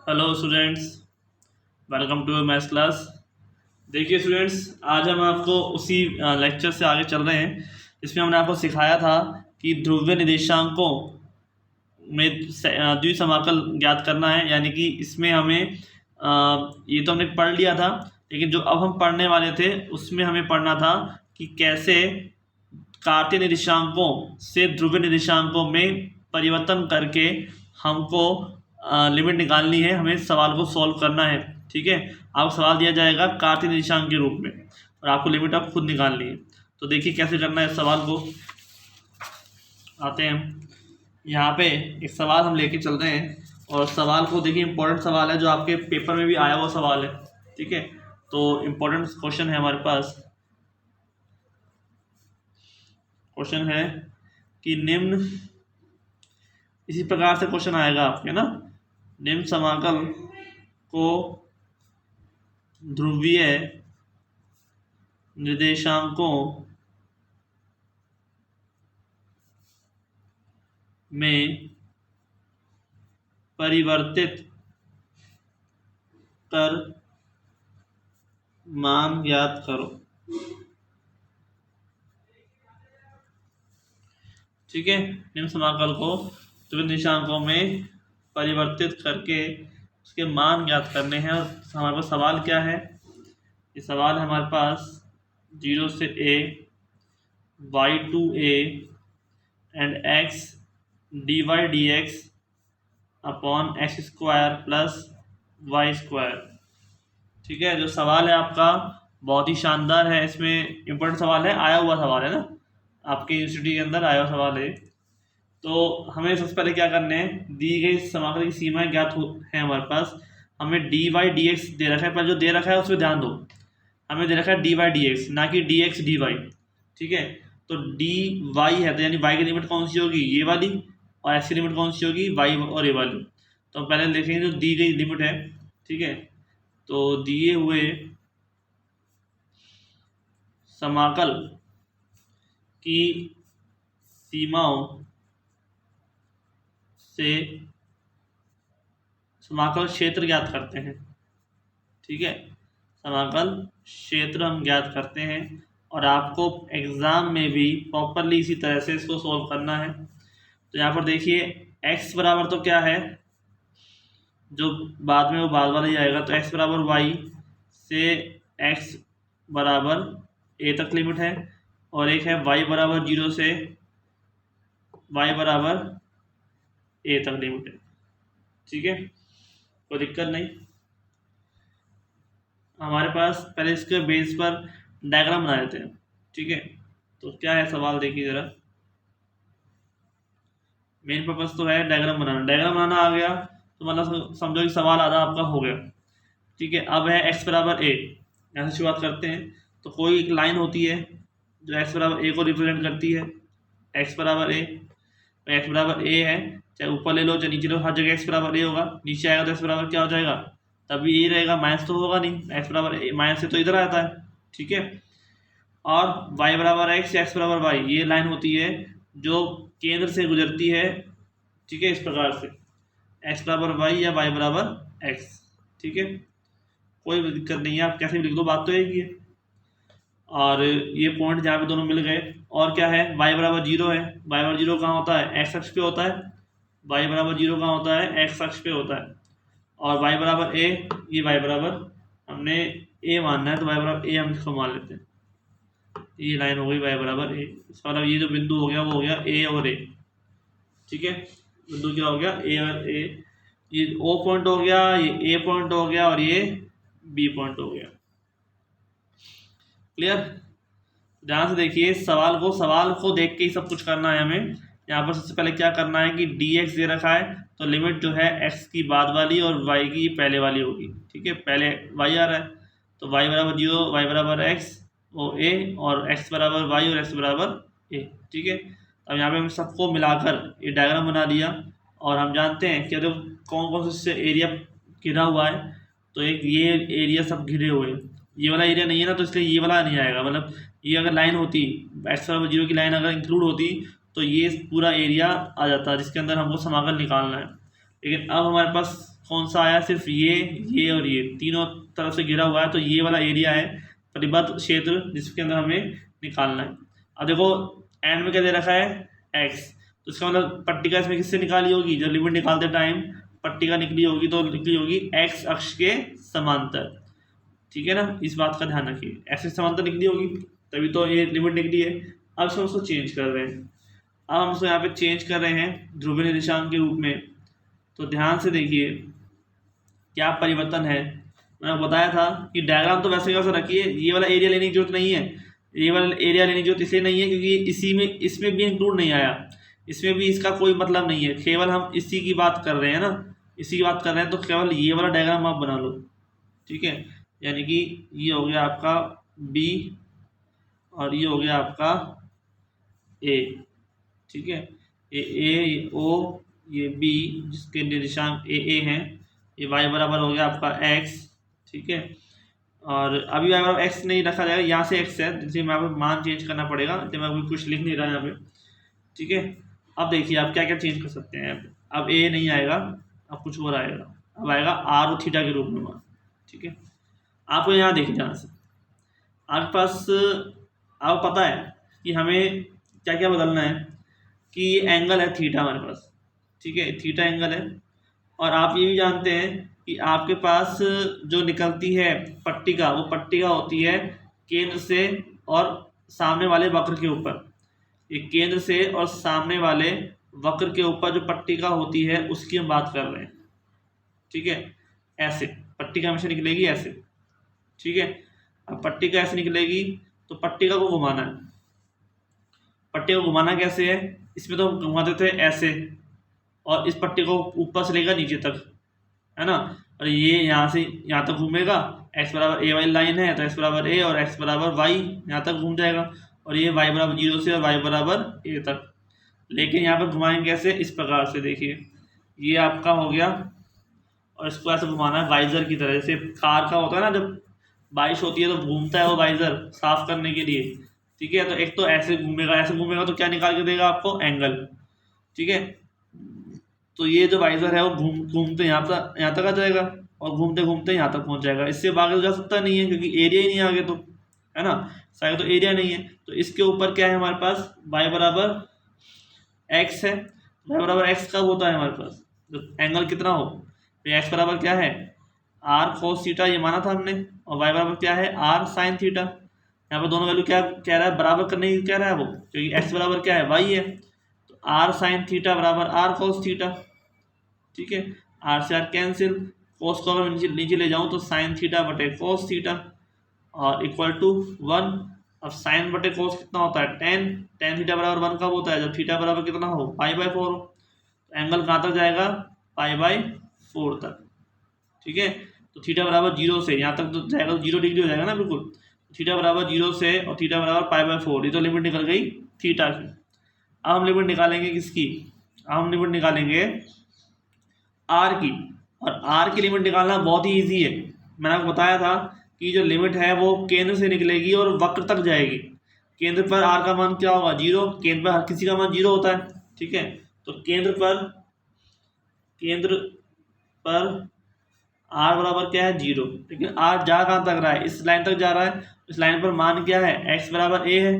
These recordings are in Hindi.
Hello students, welcome to maths class. देखिए स्टूडेंट्स, आज हम आपको उसी लेक्चर से आगे चल रहे हैं जिसमें हमने आपको सिखाया था कि ध्रुवीय निर्देशांकों में द्विसमाकल ज्ञात करना है। यानी कि इसमें हमें ये तो हमने पढ़ लिया था, लेकिन जो अब हम पढ़ने वाले थे उसमें हमें पढ़ना था कि कैसे कार्तीय निर्देशांकों से ध्रुवीय निर्देशांकों में परिवर्तन करके हमको लिमिट निकालनी है, हमें सवाल को सॉल्व करना है। ठीक है, आपको सवाल दिया जाएगा कार्तीय निर्देशांक के रूप में और आपको लिमिट आप खुद निकालनी है। तो देखिए कैसे करना है सवाल को। आते हैं हम यहाँ पे एक सवाल हम लेके चल रहे हैं और सवाल को देखिए, इंपॉर्टेंट सवाल है जो आपके पेपर में भी आया हुआ सवाल है। ठीक है, तो इम्पोर्टेंट क्वेश्चन है हमारे पास। क्वेश्चन है कि निम्न, इसी प्रकार से क्वेश्चन आएगा आपके ना, निम्न समाकल को ध्रुवीय निर्देशांकों में परिवर्तित कर मान ज्ञात करो। ठीक है, निम्न समाकल को ध्रुवीय निर्देशांकों में परिवर्तित करके उसके मान ज्ञात करने हैं। और हमारे पास सवाल क्या है? ये सवाल है हमारे पास 0 से a y to a and x dy dx upon x square plus y square. ठीक है, जो सवाल है आपका बहुत ही शानदार है। इसमें इम्पोर्टेंट सवाल है, आया हुआ सवाल है ना, आपके यूनिवर्सिटी के अंदर आया हुआ सवाल है। तो हमें सबसे पहले क्या करना है, दी गई समाकल की सीमाएं ज्ञात है हमारे पास। हमें डी वाई डी एक्स दे रखा है, पर जो दे रखा है उसमें ध्यान दो, हमें दे रखा है डी वाई डी एक्स, ना कि डी एक्स डी वाई। ठीक है, तो डी वाई है तो यानी वाई की लिमिट कौन सी होगी, ये वाली, और एक्स की लिमिट कौन सी होगी, वाई और ए वाली। तो हम पहले देखेंगे जो दी गई लिमिट है। ठीक है, तो दिए हुए समाकल की सीमाओं से समाकल क्षेत्र ज्ञात करते हैं। ठीक है, समाकल क्षेत्र हम ज्ञात करते हैं और आपको एग्जाम में भी प्रॉपरली इसी तरह से इसको सॉल्व करना है। तो यहाँ पर देखिए x बराबर तो क्या है, जो बाद में वो बाद वाला ही आएगा, तो x बराबर y से x बराबर a तक लिमिट है, और एक है y बराबर 0 से y बराबर a तक लिमिट है। ठीक है, कोई दिक्कत नहीं। हमारे पास पहले इसके बेस पर डायग्राम बना लेते हैं। ठीक है, तो क्या है सवाल देखिए ज़रा। मेन पर्पस तो है डायग्राम बनाना, डायग्राम बनाना आ गया तो मतलब समझो कि सवाल आधा आपका हो गया। ठीक है, अब है x बराबर a, यहाँ से शुरुआत करते हैं। तो कोई एक लाइन होती है जो x बराबर a को रिप्रेजेंट करती है, x बराबर a, x बराबर a है, चाहे ऊपर ले लो चाहे नीचे लो, हर जगह x बराबर a होगा। नीचे आएगा तो x बराबर क्या हो जाएगा, तभी ये रहेगा, माइनस तो होगा नहीं, x बराबर a माइनस से तो इधर आता है। ठीक है, और y बराबर x या x बराबर y, ये लाइन होती है जो केंद्र से गुजरती है। ठीक है, इस प्रकार से x बराबर y या y बराबर x। ठीक है, कोई दिक्कत नहीं है, आप कैसे भी लिख दो, बात तो एक ही है। और ये पॉइंट जहाँ पे दोनों मिल गए। और क्या है, y बराबर 0 है, y बराबर 0 कहाँ होता है, x अक्ष पे होता है। y बराबर 0 कहाँ होता है, x अक्ष पे होता है। और y बराबर a, ये y बराबर हमने a मानना है तो y बराबर a हम इसको मान लेते हैं। ये लाइन हो गई y बराबर a, इसका मतलब ये जो बिंदु हो गया वो हो गया a और a। ठीक है, बिंदु क्या हो गया, a और a, ये o पॉइंट हो गया, ये a पॉइंट हो गया और ये b पॉइंट हो गया। क्लियर? ध्यान से देखिए सवाल को देख के ही सब कुछ करना है हमें। यहाँ पर सबसे पहले क्या करना है कि dx दे रखा है, तो लिमिट जो है x की बाद वाली और y की पहले वाली होगी। ठीक है, पहले y आ रहा है तो y बराबर 0, y बराबर x वो a, और x बराबर y और x बराबर a। ठीक है, अब यहाँ पे हम सबको मिलाकर ये डायग्राम बना दिया। और हम जानते हैं कि जब कौन कौन से एरिया घिरा हुआ है, तो एक ये एरिया सब घिरे हुए हैं, ये वाला एरिया नहीं है ना, तो इसलिए ये वाला नहीं आएगा। मतलब ये अगर लाइन होती, x बराबर 0 की लाइन अगर इंक्लूड होती तो ये पूरा एरिया आ जाता जिसके अंदर हमको समाकल निकालना है। लेकिन अब हमारे पास कौन सा आया, सिर्फ ये और ये तीनों तरफ से घिरा हुआ है, तो ये वाला एरिया है परिबद्ध क्षेत्र जिसके अंदर हमें निकालना है। अब देखो एंड में क्या दे रखा है, एक्स, तो इसका मतलब पट्टिका इसमें किससे निकाली होगी, जब लिमिट निकालते टाइम पट्टिका निकली होगी तो निकली होगी एक्स अक्ष के समांतर, ठीक है ना, इस बात का ध्यान रखिए, एक्स के समांतर निकली होगी तभी तो ये लिमिट निकली है। अब हम उसको चेंज कर रहे हैं, अब हम उसको यहाँ पे चेंज कर रहे हैं ध्रुवीय निर्देशांक के रूप में। तो ध्यान से देखिए क्या परिवर्तन है, मैंने बताया था कि डायग्राम तो वैसे वैसे रखिए, ये वाला एरिया लेने की जरूरत नहीं है, ये वाला एरिया लेने की जरूरत इसलिए नहीं है क्योंकि इसी में इसमें भी इंक्लूड नहीं आया, इसमें भी इसका कोई मतलब नहीं है, केवल हम इसी की बात कर रहे हैं ना, इसी की बात कर रहे हैं, तो केवल ये वाला डायग्राम आप बना लो, ठीक है। यानी कि ये हो गया आपका बी और ये हो गया आपका ए, ठीक है, ये ओ, ये बी जिसके निर्देशांक ए हैं, ये y बराबर हो गया आपका x, ठीक है। और अभी y बराबर x नहीं रखा जाएगा, यहाँ से x है, जिससे मैं यहाँ पर मान चेंज करना पड़ेगा, तो मैं अभी कुछ लिख नहीं रहा यहाँ पे, ठीक है। अब देखिए आप क्या क्या चेंज कर सकते हैं, अब a नहीं आएगा, अब कुछ और आएगा, अब आएगा r और थीटा के रूप में मान, ठीक है। आपको यहाँ देखिए ध्यान से, आपके पास आपको पता है कि हमें क्या क्या बदलना है, कि ये एंगल है थीटा हमारे पास, ठीक है, थीटा एंगल है, और आप ये भी जानते हैं कि आपके पास जो निकलती है पट्टिका, वो पट्टिका होती है केंद्र से और सामने वाले वक्र के ऊपर, ये केंद्र से और सामने वाले वक्र के ऊपर जो पट्टिका होती है उसकी हम बात कर रहे हैं, ठीक है। ऐसे पट्टिका हमेशा निकलेगी ऐसे, ठीक है। अब पट्टिका ऐसे निकलेगी तो पट्टिका को घुमाना है, पट्टिका को घुमाना कैसे है, इसमें तो हम घुमाते थे ऐसे, और इस पट्टी को ऊपर से लेकर नीचे तक, है ना, और ये यहाँ से यहाँ तक घूमेगा, x बराबर ए वाली लाइन है तो x बराबर ए और x बराबर y यहाँ तक घूम जाएगा, और ये y बराबर 0 से और y बराबर a तक। लेकिन यहाँ पर घुमाएंगे कैसे, इस प्रकार से, देखिए ये आपका हो गया, और इसको ऐसे घुमाना है वाइजर की तरह, जैसे कार का होता है ना, जब बारिश होती है तो घूमता है वो वाइजर साफ करने के लिए, ठीक है। तो एक तो ऐसे घूमेगा तो क्या निकाल के देगा आपको, एंगल, ठीक है। तो ये जो वाइजर है वो घूमते यहाँ तक आ जाएगा और घूमते घूमते यहाँ तक पहुँच जाएगा, इससे आगे जा सकता नहीं है क्योंकि एरिया ही नहीं आगे, तो है ना, साइड तो एरिया नहीं है, तो इसके ऊपर क्या है हमारे पास, y बराबर x है, y बराबर x कब होता है हमारे पास, जब एंगल कितना हो, तो x बराबर क्या है, r cos थीटा, ये माना था हमने, और y बराबर क्या है, r sin थीटा। यहाँ पर दोनों वैल्यू क्या कह रहा है, बराबर करने की कह रहा है वो, क्योंकि x बराबर क्या है, y है, तो r sin थीटा बराबर r cos थीटा, ठीक है। r से r कैंसिल, cos को अगर नीचे ले जाऊँ तो sin थीटा बटे cos थीटा और इक्वल टू 1। अब sin बटे cos कितना होता है, tan थीटा बराबर 1 कब होता है, जब थीटा बराबर कितना हो, पाई/4 हो, तो एंगल कहाँ तक जाएगा, पाई/4 तक, ठीक है। तो थीटा बराबर 0 से यहाँ तक तो जाएगा, तो 0 डिग्री हो जाएगा ना बिल्कुल, थीटा बराबर 0 से और थीटा बराबर पाई/4, ये तो लिमिट निकल गई थीटा की। अब हम लिमिट निकालेंगे किसकी, अब हम लिमिट निकालेंगे आर की, और आर की लिमिट निकालना बहुत ही ईजी है, मैंने आपको बताया था कि जो लिमिट है वो केंद्र से निकलेगी और वक्र तक जाएगी, केंद्र पर आर का मान क्या होगा, 0, केंद्र पर हर किसी का मान 0 होता है, ठीक है। तो केंद्र पर आर बराबर क्या है, 0, लेकिन आर जा कहाँ तक रहा है, इस लाइन तक जा रहा है, इस लाइन पर मान क्या है, x बराबर a है।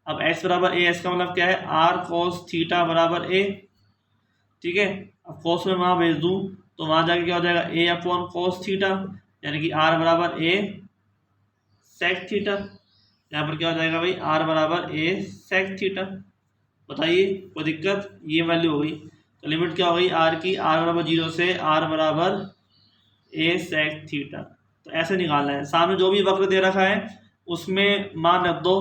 अब x बराबर a, इसका मतलब क्या है, r cos थीटा बराबर a, ठीक है। अब cos में वहाँ भेज दूँ तो वहाँ जाके क्या हो जाएगा, a अपॉन cos थीटा, यानी कि r बराबर a sec थीटा, यहाँ पर क्या हो जाएगा भाई, r बराबर a sec थीटा। बताइए कोई दिक्कत, ये वैल्यू हो गई, तो लिमिट क्या हो गई r की, r बराबर 0 से r बराबर a sec थीटा। तो ऐसे निकालना है, सामने जो भी वक्र दे रखा है उसमें मान रख दो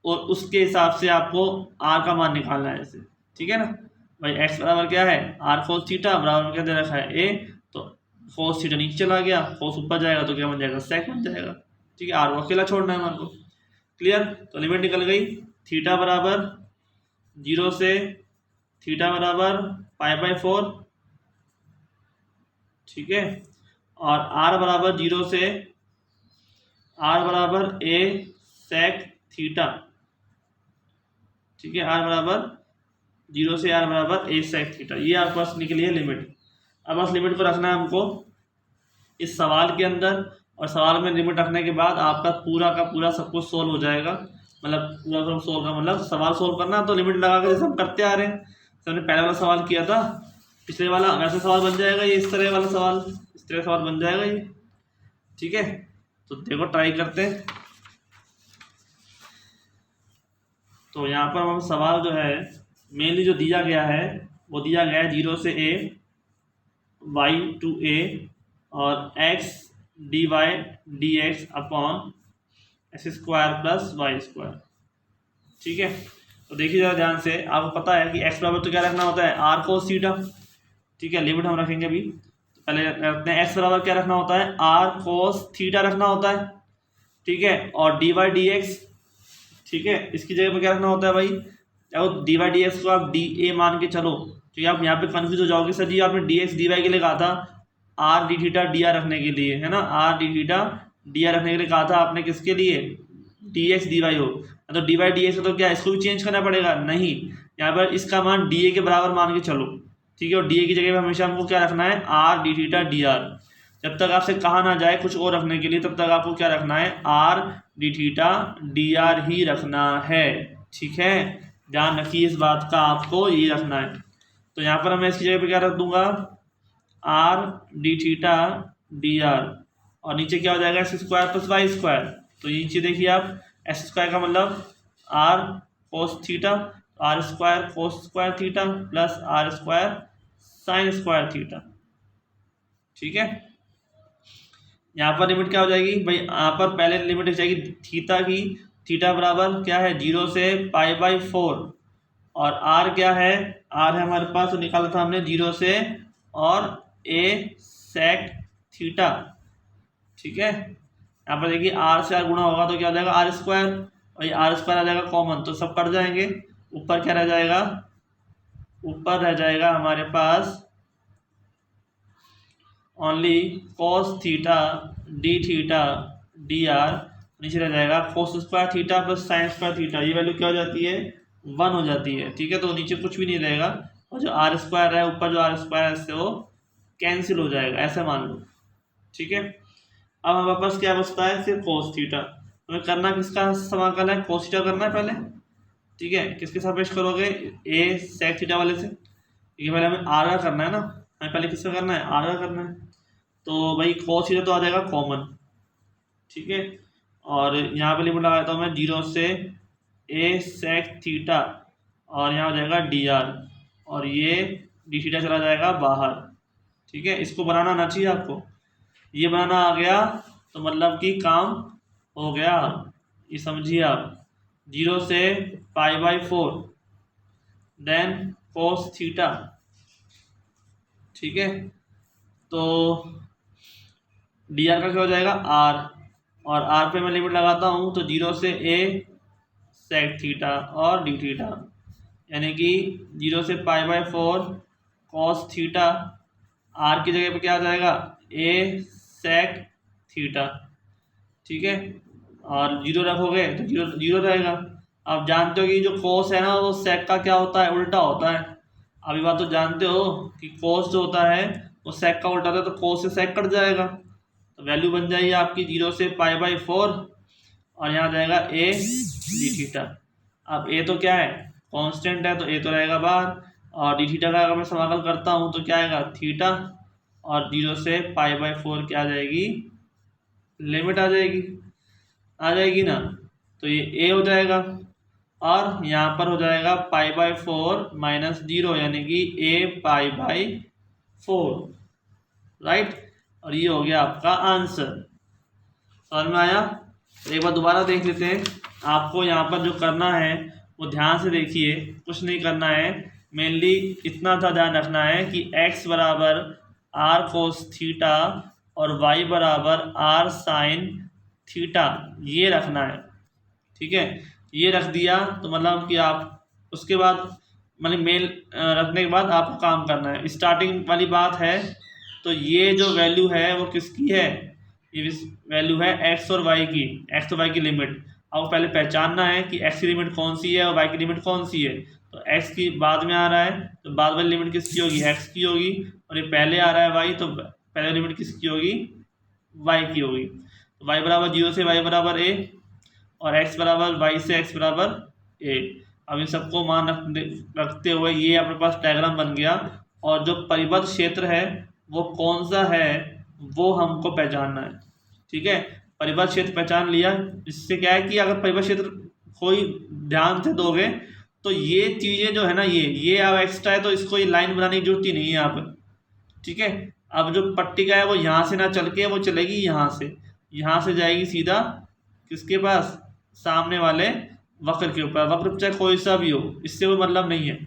और उसके हिसाब से आपको r का मान निकालना है ऐसे, ठीक है ना भाई। x बराबर क्या है, r cos थीटा बराबर क्या दे रखा है, a, तो cos थीटा नीचे चला गया, cos ऊपर जाएगा तो क्या बन जाएगा, sec बन जाएगा, ठीक है। r को अकेला छोड़ना है हमारे को, क्लियर। तो लिमिट निकल गई, थीटा बराबर 0 से थीटा बराबर पाई/4, ठीक है, और r बराबर 0 से r बराबर a sec थीटा, ठीक है, r बराबर 0 से r बराबर a sec थीटा, ये आपके पास निकली है लिमिट। अब बस लिमिट को रखना है हमको इस सवाल के अंदर, और सवाल में लिमिट रखने के बाद आपका पूरा का पूरा सब कुछ सोल्व हो जाएगा। मतलब पूरा सोल्व का मतलब सवाल सोल्व करना तो लिमिट लगा कर जैसे हम करते आ रहे हैं। तो हमने पहले वाला सवाल किया था, पिछले वाला वैसे सवाल बन जाएगा ये, इस तरह वाला सवाल, इस तरह सवाल बन जाएगा ये। ठीक है, तो देखो ट्राई करते हैं। तो यहाँ पर हम सवाल जो है मेनली जो दिया गया है वो दिया गया है 0 से a, y to a और x dy dx upon x square plus y square. ठीक है, तो देखिए ज़रा ध्यान से, आपको पता है कि x बराबर तो क्या रखना होता है r cos थीटा। ठीक है, लिमिट हम रखेंगे अभी, तो पहले रखते हैं x बराबर क्या रखना होता है r cos थीटा रखना होता है। ठीक है, और dy dx, ठीक है, इसकी जगह पर क्या रखना होता है भाई, अब dy dx को आप dA मान के चलो, क्योंकि आप यहाँ पे कन्फ्यूज हो जाओगे, सर जी आपने dx dy के लिए कहा था r d थीटा dr रखने के लिए, है ना, r d थीटा dr रखने के लिए कहा था आपने, किसके लिए, dx dy हो, तो dy dx तो क्या इसको भी चेंज करना पड़ेगा, नहीं, यहाँ पर इसका मान dA के बराबर मान के चलो। ठीक है, और dA की जगह पर हमेशा हमको क्या रखना है r d थीटा dr। जब तक आपसे कहा ना जाए कुछ और रखने के लिए तब तक आपको क्या रखना है r d थीटा dr ही रखना है। ठीक है, ध्यान रखिए इस बात का, आपको ये रखना है। तो यहाँ पर मैं इसकी जगह पे क्या रख दूंगा r d थीटा dr, और नीचे क्या हो जाएगा x square plus y square. तो ये नीचे देखिए आप, एक्स स्क्वायर का मतलब r cos theta, r square cos square theta plus r square sine square theta. ठीक है, यहाँ पर लिमिट क्या हो जाएगी भाई, यहाँ पर पहले लिमिट हो जाएगी थीटा की, थीटा बराबर क्या है 0 से π/4, और r क्या है, r है हमारे पास, तो निकाला था हमने 0 से और a sec थीटा। ठीक है, यहाँ पर देखिए r से r गुणा होगा तो क्या हो जाएगा r स्क्वायर, और ये r स्क्वायर आ जाएगा कॉमन, तो सब कट जाएंगे, ऊपर क्या रह जाएगा, ऊपर रह जाएगा हमारे पास only cos theta d theta dr, नीचे रह जाएगा cos square theta plus sine square theta, ये वैल्यू क्या हो जाती है 1 हो जाती है। ठीक है, तो नीचे कुछ भी नहीं रहेगा, और जो r स्क्वायर है ऊपर जो r स्क्वायर है इससे वो कैंसिल हो जाएगा, ऐसा मान लो। ठीक है, अब हमारे पास क्या बचता है सिर्फ cos थीटा, हमें करना किसका समाकलन है, cos थीटा करना है पहले। ठीक है, किसके सापेक्ष करोगे, a sec थीटा वाले से, ये पहले हमें r का करना है ना, हमें पहले किसका करना है r का करना है, तो भाई cos थीटा तो आ जाएगा कॉमन। ठीक है, और यहाँ पे लिमिट लगा देता हूँ मैं 0 से a sec थीटा, और यहाँ हो जाएगा dr, और ये d थीटा चला जाएगा बाहर। ठीक है, इसको बनाना आना चाहिए आपको, ये बनाना आ गया तो मतलब कि काम हो गया, ये समझिए आप, 0 से π/4 देन cos थीटा। ठीक है, तो डी आर का क्या हो जाएगा r, और r पे मैं लिमिट लगाता हूँ तो 0 से a sec थीटा और d थीटा, यानी कि 0 से π/4 cos थीटा, r की जगह पे क्या आ जाएगा a sec थीटा। ठीक है, और 0 रखोगे तो 0 रहेगा। आप जानते हो कि जो cos है ना वो sec का क्या होता है, उल्टा होता है। अभी बात तो जानते हो कि cos जो होता है वो sec का उल्टा होता है, तो cos से sec कट जाएगा, तो वैल्यू बन जाएगी आपकी 0 से π/4, और यहाँ जाएगा a d थीटा। अब a तो क्या है कांस्टेंट है, तो a तो रहेगा बाहर, और d थीटा का अगर मैं समाकल करता हूँ तो क्या आएगा थीटा, और 0 से π/4 क्या आ जाएगी लिमिट आ जाएगी ना, तो ये a हो जाएगा, और यहाँ पर हो जाएगा π/4 -0, यानी कि a π/4, राइट, और ये हो गया आपका आंसर। समझ में आया, तो एक बार दोबारा देख लेते हैं। आपको यहाँ पर जो करना है वो ध्यान से देखिए, कुछ नहीं करना है, मेनली इतना था ध्यान रखना है कि x बराबर r cos थीटा और y बराबर r sin थीटा, ये रखना है। ठीक है, ये रख दिया तो मतलब कि आप उसके बाद मतलब मेल रखने के बाद आपको काम करना है। स्टार्टिंग वाली बात है तो ये जो वैल्यू है वो किसकी है, ये वैल्यू है x और y की, x और y की लिमिट। आपको पहले पहचानना है कि x की लिमिट कौन सी है और y की लिमिट कौन सी है। तो x की बाद में आ रहा है तो बाद वाली लिमिट किसकी होगी, x की होगी, और ये पहले आ रहा है y, तो पहले लिमिट किसकी होगी, y की होगी। तो y बराबर 0 से y बराबर a और x बराबर y से x बराबर a। अब इन सबको मान रखते हुए ये अपने पास डायग्राम बन गया, और जो परिबद्ध क्षेत्र है वो कौन सा है वो हमको पहचानना है। ठीक है, परिबद्ध क्षेत्र पहचान लिया। इससे क्या है कि अगर परिबद्ध क्षेत्र कोई ध्यान से दोगे तो ये चीज़ें जो है ना, ये अब एक्स्ट्रा है, तो इसको ये लाइन बनाने की जरूरत ही नहीं है यहाँ पर। ठीक है, अब जो पट्टिका है वो यहाँ से ना चल के वो चलेगी यहाँ से जाएगी सीधा किसके पास, सामने वाले वक्र के ऊपर। वक्र चाहे कोई सा भी हो, इससे कोई मतलब नहीं है,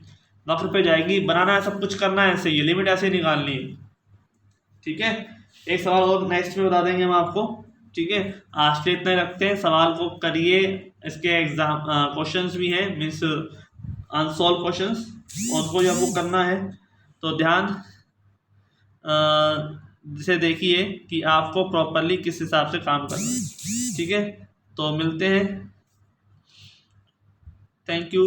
वक्र पे जाएगी। बनाना है, सब कुछ करना है ऐसे ही, लिमिट ऐसे ही निकालनी है। ठीक है, एक सवाल और नेक्स्ट में बता देंगे हम आपको। ठीक है, आज के इतना ही रखते हैं, सवाल को करिए। इसके एग्जाम क्वेश्चंस भी हैं, मीन्स अनसॉल्व क्वेश्चंस, उनको भी आपको करना है। तो ध्यान से देखिए कि आपको प्रॉपरली किस हिसाब से काम करना है। ठीक है, तो मिलते हैं, थैंक यू।